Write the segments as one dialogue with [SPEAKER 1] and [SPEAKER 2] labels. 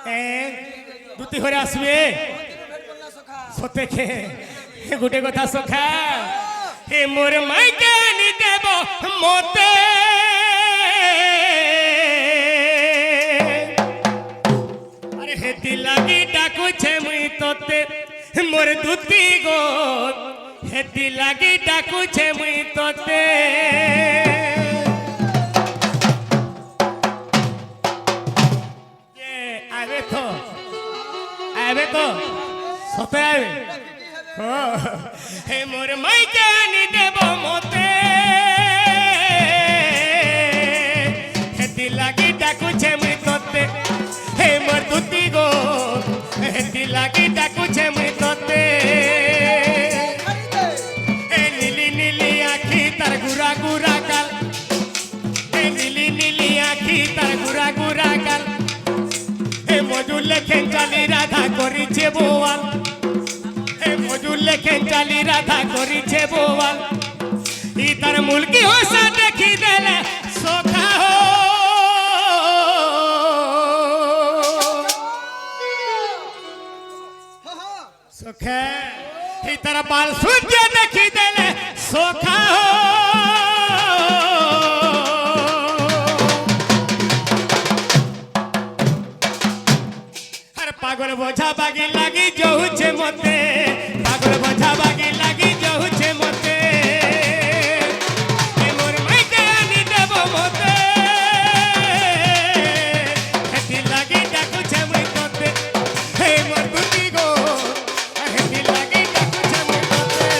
[SPEAKER 1] দুতি ঘরে আসবে সতে খে গোটে কথা সখা হে মোর মাইকে আনি দেব মতে আরে হেতি লাগি ডাকুছে মুই তোতে মোর দুতি গো হেতি লাগি ডাকুছে মুই তোতে আবে তো সতে আবে হে মোর মাইকে আনি দেব মতে হেতি লাগি ডাকুছে মুই তোতে হে মোর দুতি গো হেতি লাগি ডাকুছে মুই তোতে এ নীলি নীলি আখি তার গুরা গুরা গাল এ নীলি নীলি আখি তার গুরা গুরা গাল মজুর লেখেন চালি রাধা করিছে বোয়াল মজুর লেখেন চালি রাধা করিছে বোয়াল ই তার মুলকি হোসা দেখি দেলে সখা হো সখা ই তার বাল সূর্য দেখি দেলে সখা হো পাগল বোঝা বাগি লাগি যৌছে মতে পাগল বোঝা বাগি লাগি যৌছে মতে মোর মাইকে আনি দেব মতে হেতি লাগি ডাকুছে মুই তোতে হে মোর দুতি গো হেতি লাগি ডাকুছে মুই তোতে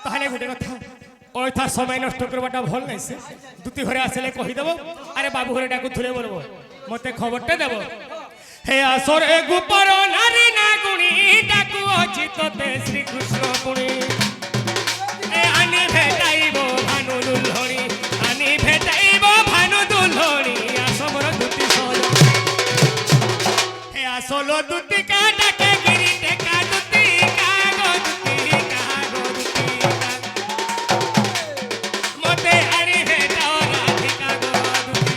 [SPEAKER 1] তাহলে গোটে কথা ওইথা সময় নষ্ট করবাটা ভাল নাইছে দুতি ঘরে আসলে কহিদেব আরে বাবু ঘরে ডাকু থুলে বলবো মতে খবরটা দেব হে আসর এ গুপর নারী না গুণী ডাকু অছি তোতে শ্রীকৃষ্ণ পুণী এ আনি ভেটাইব ভানু দুলহরি আনি ভেটাইব ভানু দুলহরি আসমর দুতি সল হে আসল দুতি কা ডাকে গিরি টেকা দুতি কা গো দুতি কা গো দুতি মতে আনি ভেটাও রাধিকা গো দুতি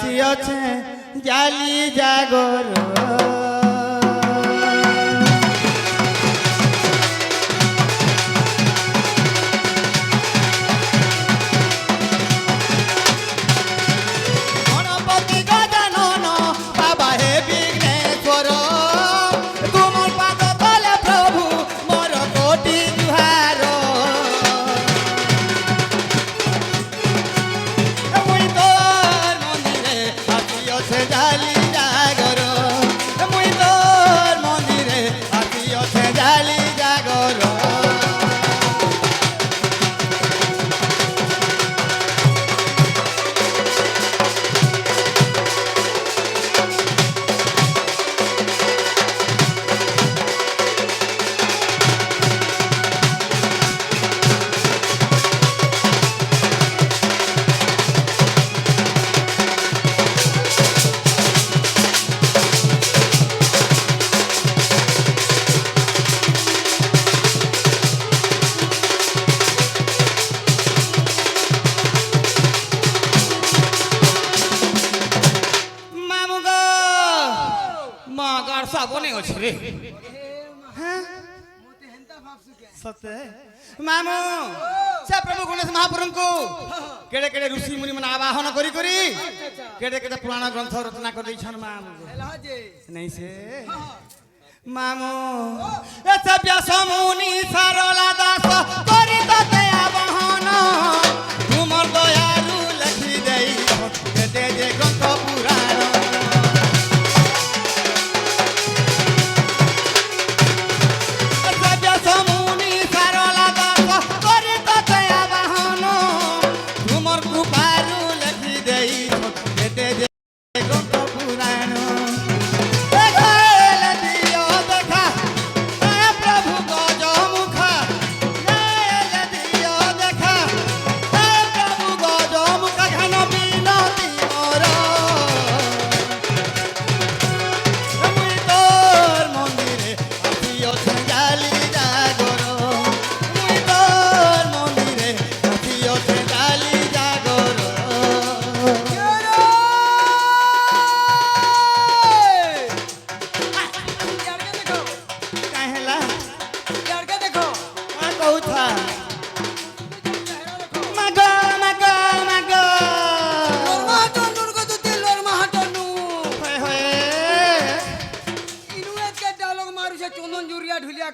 [SPEAKER 2] আসিଅছে জালি জাগর গণপতি গজানন বাবা হে বিঘ্নেশ্বর তুমর পাদ তলে প্রভু মোর কোটি জুহার মুই তোর মন্দিরে আসিଅছে জালি জাগর মুই তোর মন্দিরে আসিঅছে জালি জাগর মামুগো মাগার সাবনে আছে রে হ্যাঁ সতে মামু সে প্রভু গণেশ মহাপ্রভুଙ୍କୁ কেড়ে কেড়ে ঋষি মুনি মানে আবাহন করি করি কেড়ে কেড়ে পুরাণ গ্রন্থ রচনা করে দিছন মামু नहीं से মামু এসে ব্যাস মুনি সারলা দাস করি ততে আবাহন তুমর দয়ালু লেখি দেই দে দে গ্রন্থ পুরাণ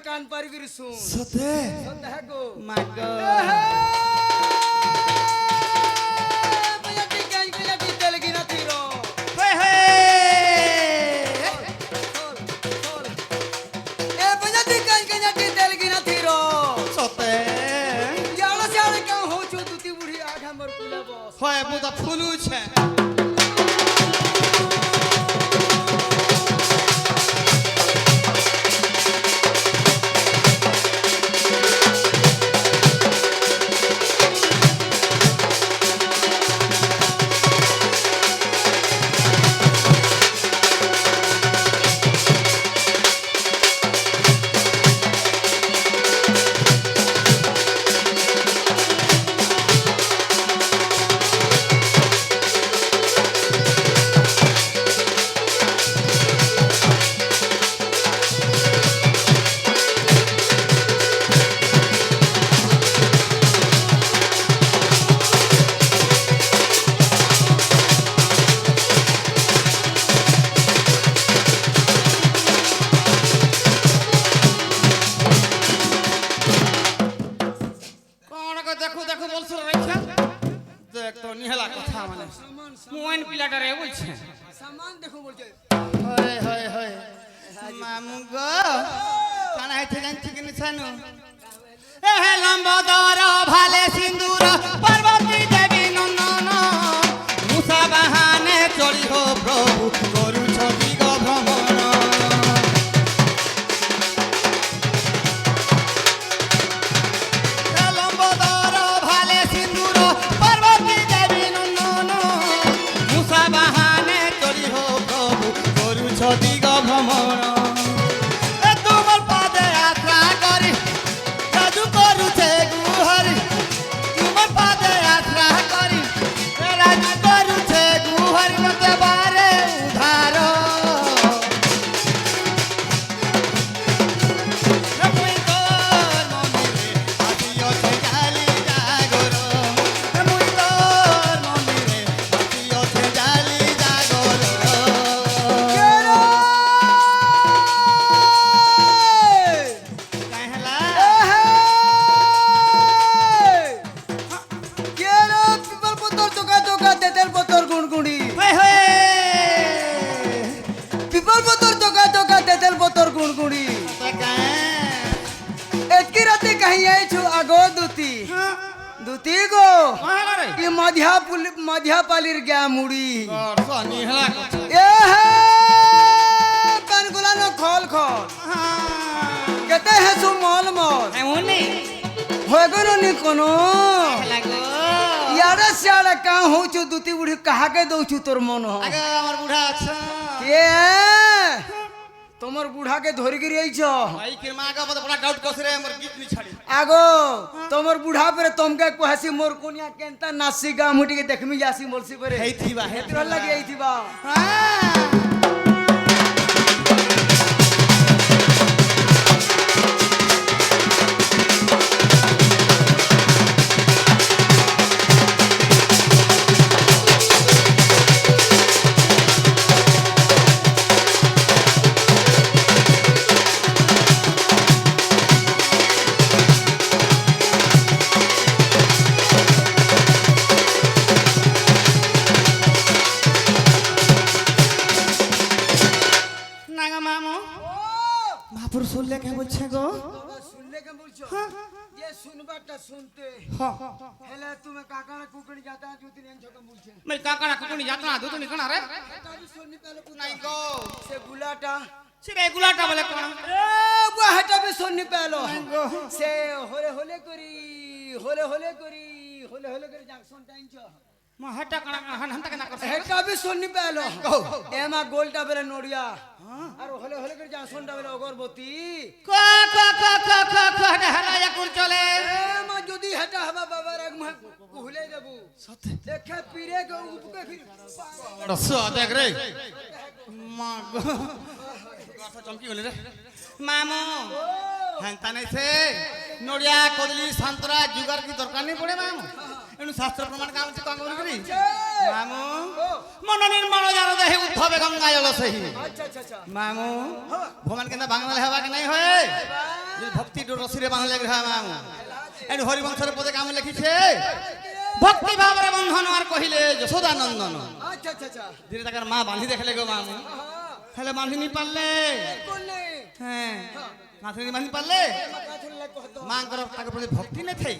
[SPEAKER 3] कान पर गिरसु
[SPEAKER 2] सते
[SPEAKER 3] सते है गो
[SPEAKER 2] माग
[SPEAKER 3] भैया की गंज के लिए तेल गिना तीरो
[SPEAKER 2] हे हे
[SPEAKER 3] सोल ए भैया की गंज के लिए तेल गिना तीरो
[SPEAKER 2] सते
[SPEAKER 3] याला से का हो छु दुती बुढ़ी आठ हमर कुला बस
[SPEAKER 2] होय मु त फुलू छे निहला कथा माने मोइन पिलाटा रे बोलछे
[SPEAKER 3] सामान देखो बोलछे
[SPEAKER 2] होय होय होय मामू गो काना हेथे जानछि कि निछानु ए हे लंबोदर भाले सिंदूर पार्वती देवी नंदन मुसा बहाने चली हो प्रभु करू छति गो भ्रमण लंबोदर भाले सिंदूर पार्वती देवी नंदन मुसा बहाने चली हो प्रभु करू छति गो भ्रमण तुमर पादे यात्रा करी राजू करू छे गुहरी तुमर पादे यात्रा करी राजू करू छे गुहरी मते দেবারে উধার মুই তোর মন্দিরে আসিওছে জালি জাগর মুই তোর মন্দিরে আসিওছে জালি জাগর কাই হেলা হই হই তে কাই রে
[SPEAKER 3] मध्यापालीर गया मुड़ी
[SPEAKER 2] গর সনি হেলা কথা
[SPEAKER 3] ए है कानगुला न खोल खोल कहते हैं सु मोल मोल
[SPEAKER 2] এমনি
[SPEAKER 3] होएगो न नी कोनो
[SPEAKER 2] হেলা গো
[SPEAKER 3] यारे सियाड़े का हो छु दुती बुढ़ी कहा के दो छु तोर मन हो
[SPEAKER 2] আগে আমার বুড়া আছে
[SPEAKER 3] ये তোমার বুড়াকে ধরি গিরি আইছ
[SPEAKER 2] ভাই কে মাগা বড় বড় ডাউট কসরে আমার গীত নি ছাড়ি
[SPEAKER 3] আগো তোমার বুড়া পরে তোমকে কহাসি মোর কোনিয়া কেনতা নাসি গা মুটিকে দেখমি যাসি বলছি পরে
[SPEAKER 2] হেইথিবা
[SPEAKER 3] হেতর লাগি আইতিবা
[SPEAKER 2] নাগা মামু মাপুর শুনলে কে বলছে গো
[SPEAKER 3] सुनने का बोलছো ये सुनबाटा सुनते हेले तुम्हें काकाना कुकड़ी जाता है जुती नेन छोकम बोलছে
[SPEAKER 2] मैं काकाना कुकुनी जातना দুতনি কোন রে
[SPEAKER 3] ताजी सुननी पहले
[SPEAKER 2] নাই গো
[SPEAKER 3] से गुलाटा
[SPEAKER 2] সিরে গুলাটা বলে কোন
[SPEAKER 3] ए वो हटा भी सुननी पहलो से होले होले करी होले होले करी होले होले करी जाक सुन टाइंचो
[SPEAKER 2] ಮ ಹಟ್ಟ ಕಣ ಹಂತ ಕನ ಕಸ
[SPEAKER 3] हेटा भी सुननी पहलो एमा गोलटा बेले नोडिया और होले होले करी जाक सुनटा बेले अगरबत्ती
[SPEAKER 2] ক ক ক ক ক ক হরায়া কুর চলে
[SPEAKER 3] एमा যদি হেটা হবা বাবা রাগ মা কুহলে দেবু
[SPEAKER 2] সতে
[SPEAKER 3] দেখে পীরে কে উপকে ফির
[SPEAKER 2] রস দেখ রে মা গো কথা চমকি গলি রে মামু হ্যাঁ নাই সে নড়িয়া কদলি সন্তরা জুগার কি দরকার নেই পড়ে মামু এনু শাস্ত্র প্রমাণ কাম আছে কং করি মামু মন নির্মল যার দেহে উদ্ধবে গঙ্গা জল সহি
[SPEAKER 3] अच्छा अच्छा अच्छा
[SPEAKER 2] মামু ভগবান কেন্দা বাংলা হেবা কি নাই হয় যে ভক্তি রসিরে বাংলা গ্রহ মামু এনু হরিবংশের পদে কাম লিখিছে ভক্তি ভাবরে বন্ধন আর কহিলে যশোদানন্দন
[SPEAKER 3] अच्छा अच्छा अच्छा
[SPEAKER 2] ধীরে তাকার মা বাঁধি দেখলে গো মামু হেলে বাঁধি নি পারলে
[SPEAKER 3] কোলে
[SPEAKER 2] হ্যাঁ মাথে বাঁধি পারলে
[SPEAKER 3] কাথুর লাগ কত
[SPEAKER 2] মাঙ্কর তাকে প্রতি ভক্তি নে থাই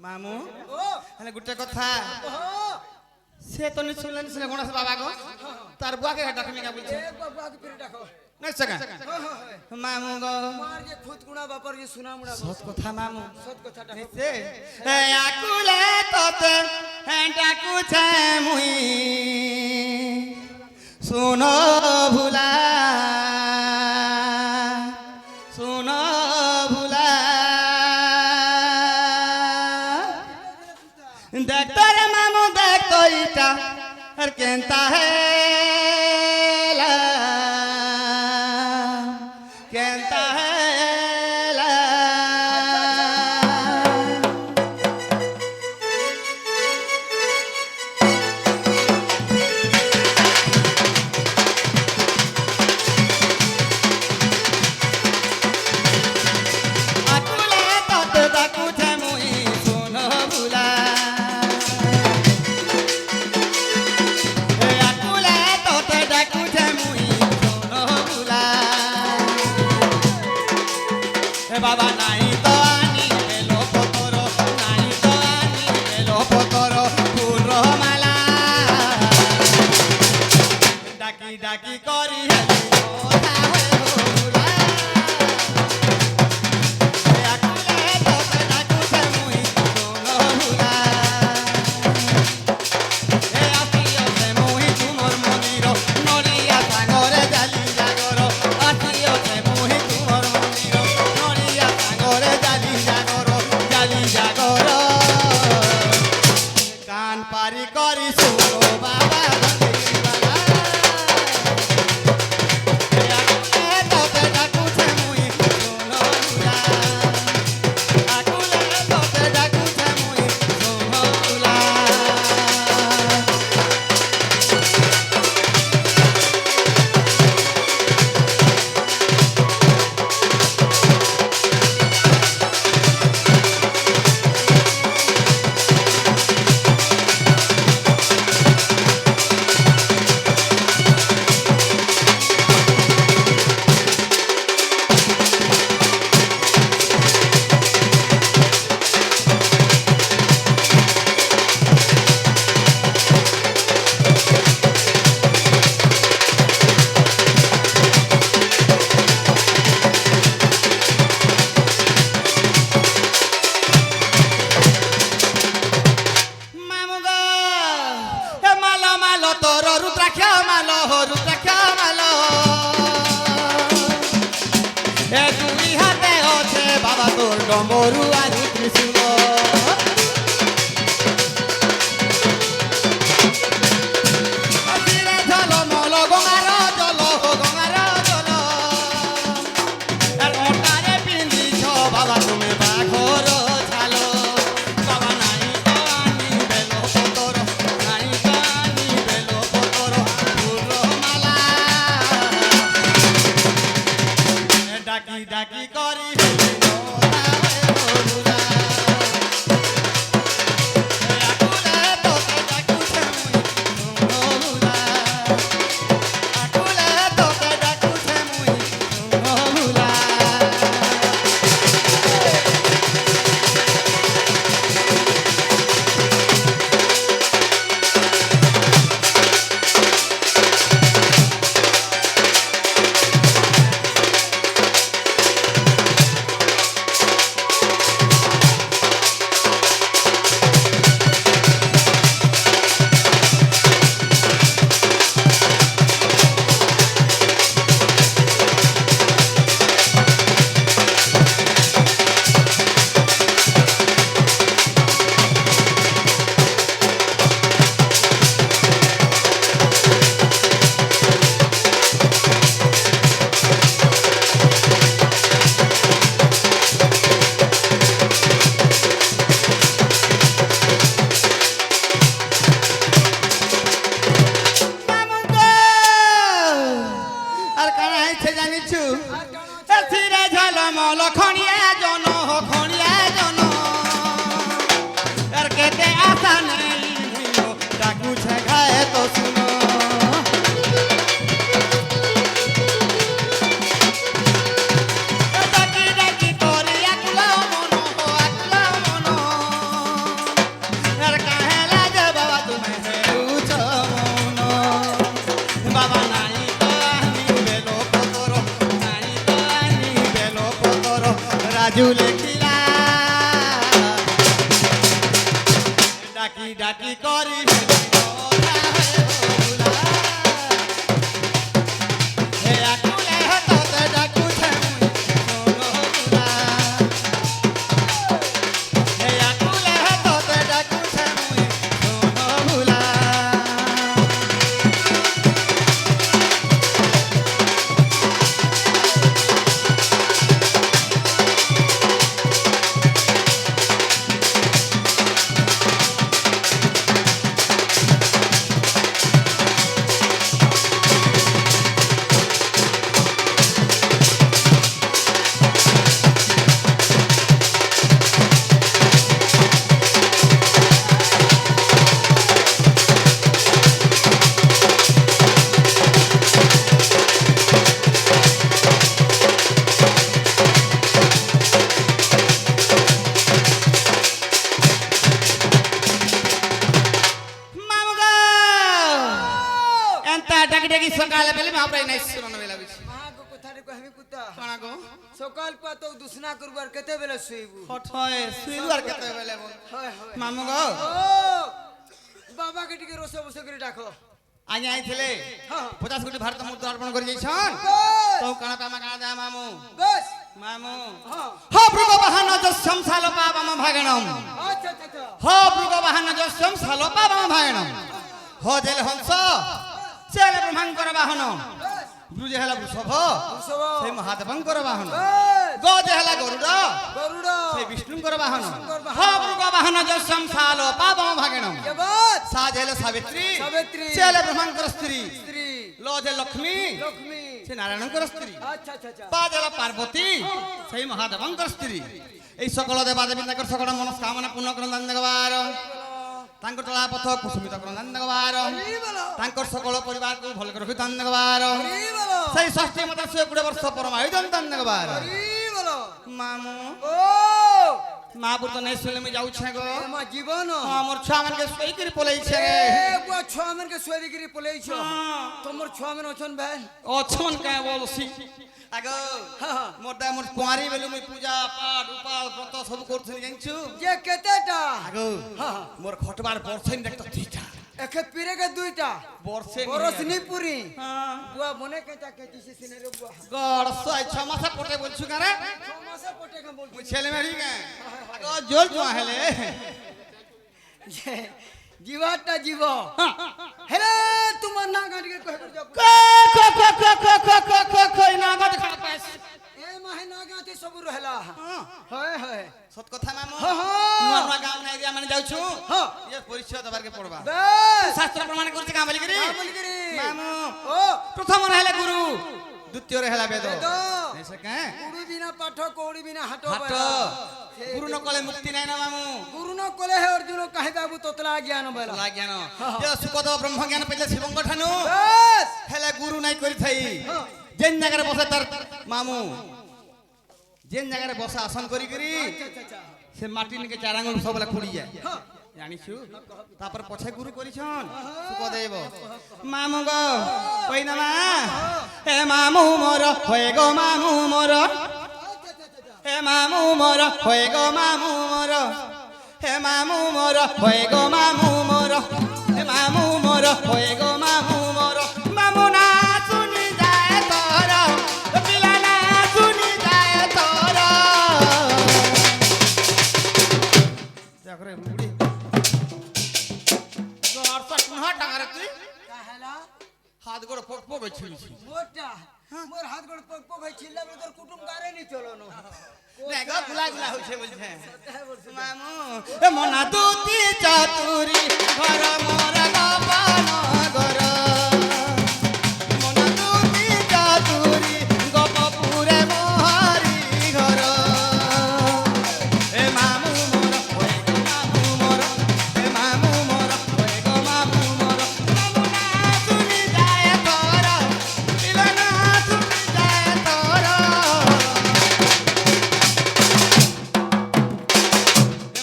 [SPEAKER 2] মামু
[SPEAKER 3] ও
[SPEAKER 2] হেলে গুটে কথা
[SPEAKER 3] ও
[SPEAKER 2] সে তো নি শুনলেন শুনে গণেশ বাবা গো তার বুয়াকে ডাকমিকা বলছে
[SPEAKER 3] এক বাবু আগে ফিরে ডাকো
[SPEAKER 2] নাই সকা মামু গো
[SPEAKER 3] মার যে খুদ গুণা বাপর যে সুনা মুড়া
[SPEAKER 2] সত কথা মামু
[SPEAKER 3] সত কথা ডাকো
[SPEAKER 2] নিছে এ আকুলে তোতে ডাকুছে মুই শুনো ভুলা শুনো ভুলা দেখতো রে মামু দেখতো ইটা আর কেনতা হেলা কেনতা হেলা আকুলে তোতে ডাকুছে মুই শুনো ভুলা এ আকুলে তোতে ডাকুছে মুই শুনো ভুলা এ বাবা নাই তো আনি বেলো পতর নাই তো আনি বেলো পতর ফুল মালা ডাকি ডাকি করি হেলি কথা হয়ে ভুলা এ আকুলে তোতে ডাকুছে মুই শুনো ভুলা এ আসিওছে মুই তুমর মন্দির নড়িয়া সাগরে জালি জাগর আসিওছে মুই তুমর মন্দির নড়িয়া সাগরে জালি জাগর কান পারি করি শুনো বাবা গঙ্গিবালা মালো রুদ্রাক্ষ মালো এ দুই হাতে আছে বাবা তোর ডমরু আর ত্রিশূল অতিরে ঝলমল গঙ্গার জল গঙ্গার জল আর ওটারে পিন্দিছ বাবা তুমি বাঘর ছালো বাবা নাই কানি বেল পতর নাই কানি বেল পতর ফুল মালা ডাকি ডাকি করি আর কানা হইছে জানিছু এথিরে ঝলমল খনিয়া জন খনিয়া জন আর কেতে আশা নেই ডাকুছে গায়ে তো শুনো ডাকি ডাকি করি আকুলা মন আকুলা মন আর কাহেলা যে বাবা তুমি হেউছ মন বাবা নাই রাজু লেখিলা ডাকি ডাকি করি হে আকুলে হাতে ডাকুছে হে আকুলে হাতে ডাকুছে সোনো ভুলা সকালে পেলে মাপরাই নাই শুনো বেলা বিছি
[SPEAKER 3] মাগো কথারে কহবি কুতা
[SPEAKER 2] কোনা গো
[SPEAKER 3] সকাল পা তো দুসনা করবার কেতে বেলা শুইবু
[SPEAKER 2] হট হয় শুইলু আর কেতে বেলে বল
[SPEAKER 3] হয় হয়
[SPEAKER 2] মামু গো
[SPEAKER 3] ও বাবাকে টিকে রস বস করে ডাকো
[SPEAKER 2] আজ আইছিলে
[SPEAKER 3] হ্যাঁ
[SPEAKER 2] 50 কোটি ভারত মুদ্রা অর্পণ করে যাইছন তো কানা পামা কানা দা মামু
[SPEAKER 3] বস
[SPEAKER 2] মামু
[SPEAKER 3] হ্যাঁ
[SPEAKER 2] হো ভৃগ বাহন যসম সালো পাবম ভাগণম
[SPEAKER 3] আচ্ছা আচ্ছা
[SPEAKER 2] হো ভৃগ বাহন যসম সালো পাবম ভাগণম হো জেল হংস চেল ব্রহ্মাঙ্কর বাহন ব্রুজে হেলা বৃষভ
[SPEAKER 3] বৃষভ
[SPEAKER 2] সেই মহাদেবঙ্কর বাহন
[SPEAKER 3] বস
[SPEAKER 2] গজে হেলা গরুড
[SPEAKER 3] গরুড়
[SPEAKER 2] সেই বিষ্ণুঙ্কর বাহন
[SPEAKER 3] বিষ্ণুঙ্কর বাহন।
[SPEAKER 2] হো ভৃগ বাহন যসম সালো পাবম ভাগণম
[SPEAKER 3] কে বস
[SPEAKER 2] সাজ হেলা সাবিত্রী
[SPEAKER 3] সাবিত্রী
[SPEAKER 2] চেল ব্রহ্মাঙ্কর স্ত্রী
[SPEAKER 3] স্ত্রী
[SPEAKER 2] লজে লক্ষ্মী
[SPEAKER 3] লক্ষ্মী
[SPEAKER 2] সে নারায়ণঙ্কর স্ত্রী
[SPEAKER 3] আচ্ছা আচ্ছা আচ্ছা
[SPEAKER 2] পাজেলা পার্বতী সেই মহাদেবঙ্কর স্ত্রী এই সকল দেবাদেবী তাঙ্কর সকল মনস্কামনা পূর্ণ করন দেবার ତାଙ୍କର ଚଳା ପଥ କୁସୁମିତ କରନ୍ତି ଦେବାର ତାଙ୍କର ସକଳ ପରିବାରକୁ ଭଲ କରି ରଖିଥାନ୍ତି ଦେବାର ସେଇ ଷଷ୍ଠୀ ମତେ 120 ବର୍ଷ ପରମାୟୁ ଦନ୍ତି ଦେବାର ମାମୁ মা পুত নেই শুনে আমি যাউছে গো
[SPEAKER 3] আমার জীবন
[SPEAKER 2] আমার ছুয়া মানকে শুই করে পলাইছে রে
[SPEAKER 3] বুয়া ছুয়া মানকে শুই দিকি পলাইছ তোমার ছুয়া মান অছন ভাই
[SPEAKER 2] অছন কায় বলছি আগো মোটা মোর কুয়ারি বেলু মুই পূজা পাঠ উপাল ব্রত সব করছিলি জানছু
[SPEAKER 3] যে কেতেটা
[SPEAKER 2] আগো মোর খটবার বর্ষইন দেখত দিটা
[SPEAKER 3] একে পিরে কে দুইটা
[SPEAKER 2] বর্ষে
[SPEAKER 3] বরসনি পুরি
[SPEAKER 2] হ্যাঁ
[SPEAKER 3] বুয়া মনে কেটা কেটিছে সিনারে বুয়া
[SPEAKER 2] গড় 6 মাসে পটে বলছু কারে
[SPEAKER 3] 6 মাসে পটে কে বলছি
[SPEAKER 2] ছেলে মেরি কে জোর জোয়া হেলে
[SPEAKER 3] জীবাটা জীব হেলে তোমার না গাড়ি কে কই যাব
[SPEAKER 2] কই না গদ খারাপ পাইছ
[SPEAKER 3] এ মাহে না গাতে সব রহলা হয় হয়
[SPEAKER 2] সত কথা মামু
[SPEAKER 3] হ্যাঁ, হ্যাঁ।
[SPEAKER 2] নূয়া নূয়া গাঁও না এরিয়া মানে যাউছু
[SPEAKER 3] হ্যাঁ।
[SPEAKER 2] ইয়ে পরিচয় দবার কে পড়বা
[SPEAKER 3] বেশ
[SPEAKER 2] শাস্ত্র প্রমাণ করছে গাঁ বলি করি
[SPEAKER 3] বলি করি
[SPEAKER 2] মামু
[SPEAKER 3] ও
[SPEAKER 2] প্রথম হেলে গুরু দ্বিতীয় হেলা বেদ
[SPEAKER 3] বেদ।
[SPEAKER 2] এসে কে
[SPEAKER 3] কুড়ি বিনা পাঠ কৌড়ি বিনা হাট
[SPEAKER 2] হাট গুরু ন কলে মুক্তি নাই না মামু
[SPEAKER 3] গুরু ন কলে হে অর্জুন কাহে বাবু তোতলা জ্ঞান বেলা
[SPEAKER 2] জ্ঞান যে সুখদেব ব্রহ্ম জ্ঞান পেলে শিবঙ্গ ঠানু
[SPEAKER 3] বেশ
[SPEAKER 2] হেলে গুরু নাই করি থাই যেন জায়গায় বসে তার মামু যেন জায়গায় বসা আসন করি করি
[SPEAKER 3] আচ্ছা
[SPEAKER 2] সে মাটি নিকে চার আঙুল সবলা খুড়ি যায় জানিছু তারপর পছে গুরু করিছন সুখদেব মামু গো কই না মা হে মামু মোর হয়ে গো মামু মোর হে মামু মোর হয়ে গো মামু মোর হে মামু মোর হয়ে গো মামু মোর হে মামু মোর হয়ে গো মামু মোর মামু না শুনি যায় তোর পিলা না শুনি যায় তোর দেখরে মুড়ি তোর তো কোন টাকারে তুই
[SPEAKER 3] কাহেলা
[SPEAKER 2] হাত গোড় পক পক ছিড়ছি
[SPEAKER 3] মোটা মোর হাত গোড় পক পক হই ছিলা তোর কুটুম গারে নি চলো না
[SPEAKER 2] দেখো গুলা গুলা হইছে বলছে মামু এ মনা দুতি চাতুরি ঘর মোর গোপাল ঘর মনা দুতি চাতুরি গোপপুরে মোহারি ঘর এ মামু মোর ওই গো মামু মোর এ মামু মোর ওই গো মামু মোর মামু না শুনি যায় তোর পিলা না শুনি যায় তোর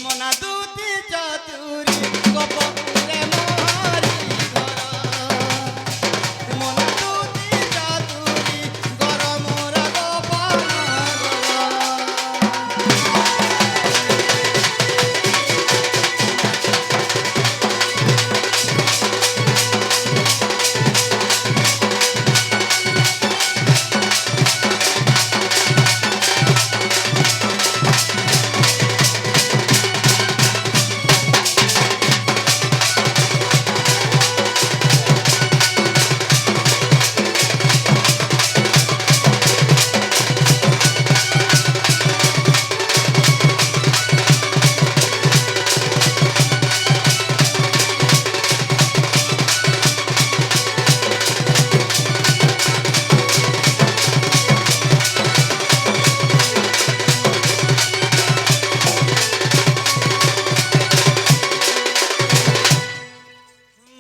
[SPEAKER 2] মনা দুতি চাতুরি গোপপুরে মোহারি ঘর মনা দুতি চাতুরি ঘর মোর গোপাল ঘর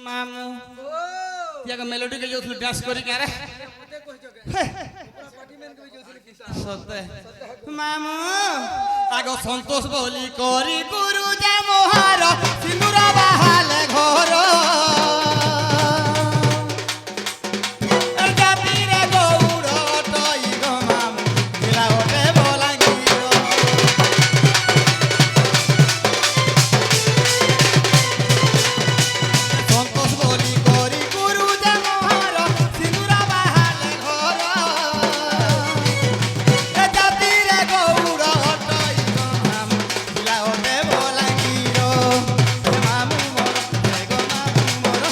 [SPEAKER 2] মামু
[SPEAKER 3] ও
[SPEAKER 2] ইয়াকে মেলোডি কে যাଉଥିଲୁ ଡ୍ୟାନ୍ସ କରିକି ଆରେ
[SPEAKER 3] মতে কইছ কে পুরা পার্টি মেন কে যোছিল কিসা
[SPEAKER 2] সতে মামু আগ সন্তোষ বলি করি গুরু যে মোহার সিন্দুর বাহালে ঘর জাতিরে গৌড় টই গো মামু দিলা ওটে বলাঙ্গীর সন্তোষ বলি করি গুরু যে মোহার সিন্দুর বাহালে ঘর এ জাতিরে গৌড় টই গো মামু দিলা ওটে বলাঙ্গীর মামু মোর হে গো মামু মোর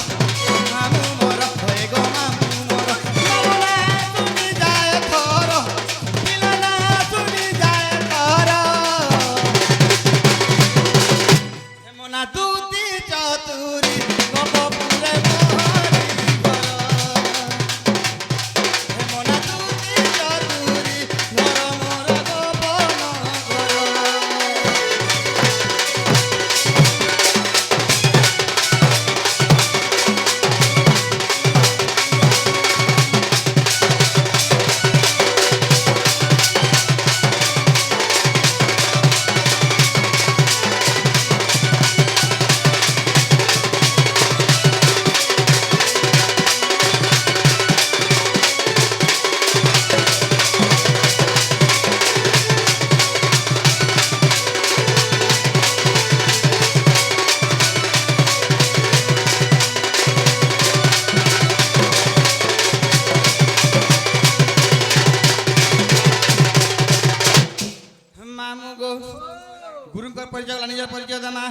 [SPEAKER 2] নিজের পরিচয় দেমা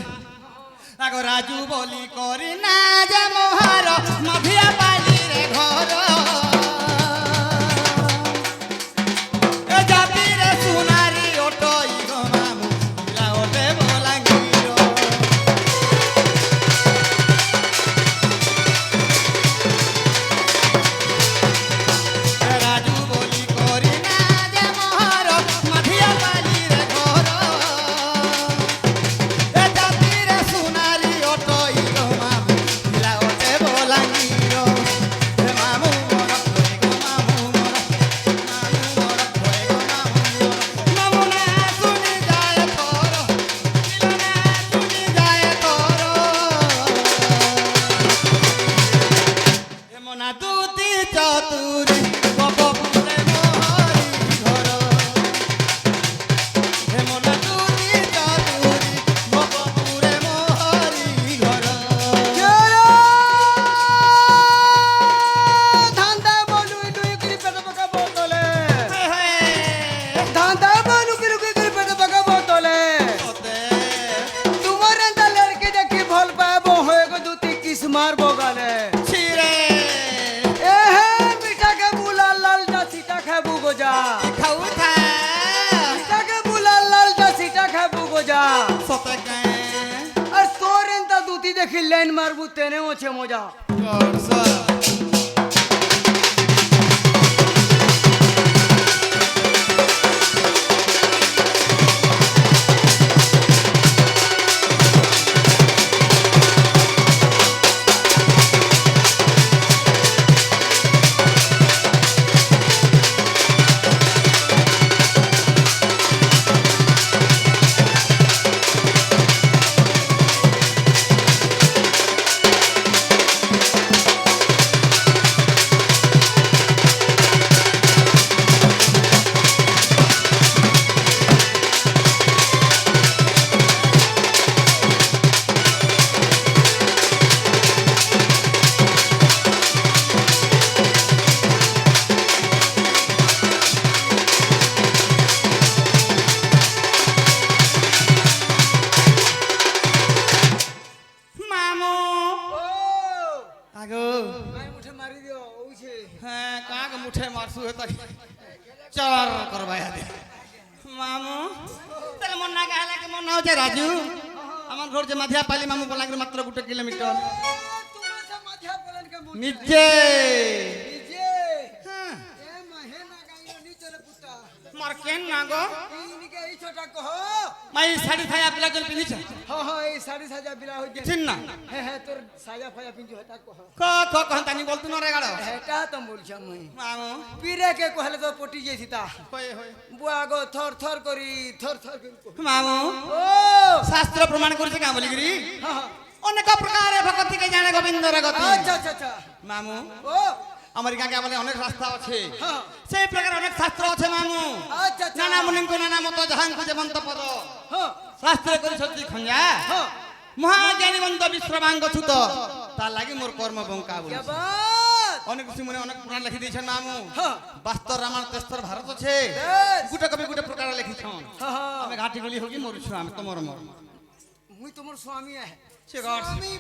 [SPEAKER 2] আগ রাজু বলি করি না যে মোহর মধিয়া পালি রে ঘর এ জাতি রে সুনারি ওটই গো মামু ইলা ওটে বলাঙ্গির রাজু বলি করি না যে মোহর মধিয়া পালি রে ঘর এ জাতি রে সুনারি ওটই গো মামু ইলা ওটে বলাঙ্গির হে মামু মোর কই গো মামু মোর মামু না শুনি যায় তোর ইলা না শুনি যায় তোর এমনা দুতি চতুরি গপপুরে মোহরি ঘর এমনা দুতি চতুরি গপপুরে মোহরি ঘর
[SPEAKER 3] ধান্দা বলু লুই করি পেট পাকা বোতলে
[SPEAKER 2] হে হে
[SPEAKER 3] ধান্দা বলু লুই করি পেট পাকা বোতলে
[SPEAKER 2] ওতে
[SPEAKER 3] তোমার এন্তা লড়কি দেখি ভাল পাবো হয়ে গো দুটি কিস মারবো গালে
[SPEAKER 2] ছিরে
[SPEAKER 3] এ হে মিঠা কে বুলা লাল টা সিটা খাবু গো যা
[SPEAKER 2] খাউ থা
[SPEAKER 3] মিঠা কে বুলা লাল টা সিটা খাবু গো যা
[SPEAKER 2] সতে কে
[SPEAKER 3] আর তোর এন্তা দুটি দেখি লাইন মারবু তেনে ওছে মজা
[SPEAKER 2] করসা মামু
[SPEAKER 3] ও
[SPEAKER 2] আগো
[SPEAKER 3] মাই মুঠে মারি দিও ওছে
[SPEAKER 2] হ্যাঁ কাক মুঠে মারছু হেতা চর করবা দে মামু তাহলে মন না গালা কে মন হচ্ছে রাজু আমার ঘর যে মাধিয়া পালি মামু বলাঙ্গির মাত্র 1 কিলোমিটার
[SPEAKER 3] তোমার সে মাথা বলেন কে মুঠে
[SPEAKER 2] নিজে
[SPEAKER 3] নিজে
[SPEAKER 2] হ্যাঁ
[SPEAKER 3] এ মাহে না গাইলো নিচলে পুতা
[SPEAKER 2] মার কেন না গো
[SPEAKER 3] ইনিকে এই ছোটা কহ
[SPEAKER 2] মাই শাড়ি থায়া পিলা জল পিনিছ
[SPEAKER 3] এই শাড়ি সাজা বিলা হই
[SPEAKER 2] চিন না
[SPEAKER 3] হ্যাঁ তোর সাজা ফাজা পিঞ্জু হেটা কহ
[SPEAKER 2] ক কহতানি বলতু না রে গাড়
[SPEAKER 3] হেটা তো বলছাম মুই
[SPEAKER 2] মামু
[SPEAKER 3] পীরে কে কহলে তো পটি যাইছি তা
[SPEAKER 2] হই হই
[SPEAKER 3] বুয়া গো থর থর করি কহ।
[SPEAKER 2] মামু
[SPEAKER 3] ও
[SPEAKER 2] শাস্ত্র প্রমাণ করছে কা বলিগিরি
[SPEAKER 3] হ্যাঁ
[SPEAKER 2] অনেক প্রকারে ভক্তি কে জানে গোবিন্দর গতি
[SPEAKER 3] আচ্ছা আচ্ছা আচ্ছা
[SPEAKER 2] মামু
[SPEAKER 3] ও
[SPEAKER 2] আমার গাঁকে বলে অনেক রাস্তা আছে
[SPEAKER 3] হ্যাঁ
[SPEAKER 2] সেই প্রকার অনেক শাস্ত্র আছে মামু
[SPEAKER 3] আচ্ছা আচ্ছা
[SPEAKER 2] নানা মুনিঙ্ক নানা মত যাহাঙ্ক যেমন্ত পদ
[SPEAKER 3] হ্যাঁ
[SPEAKER 2] শাস্ত্র করি সত্যি খঞ্জা
[SPEAKER 3] হ্যাঁ
[SPEAKER 2] মহাজ্ঞানীবন্ত বিশ্রবাঙ্গ ছুত তার লাগি মোর কর্ম বঙ্কা বলি
[SPEAKER 3] কে বাত
[SPEAKER 2] অনেক ঋষি মুনি অনেক পুরাণ লিখি দিয়েছেন মামু
[SPEAKER 3] হ্যাঁ
[SPEAKER 2] বাস্তর রামায়ণ তেস্তর ভারত আছে
[SPEAKER 3] বেশ।
[SPEAKER 2] গুটে কবি গুটে প্রকার লিখিছন
[SPEAKER 3] হ্যাঁ হ্যাঁ
[SPEAKER 2] আমি ঘাটি গলি হোকি মরুছু আমি তোমার মর
[SPEAKER 3] মুই তোমার স্বামী আহে
[SPEAKER 2] সে ঘর
[SPEAKER 3] স্বামী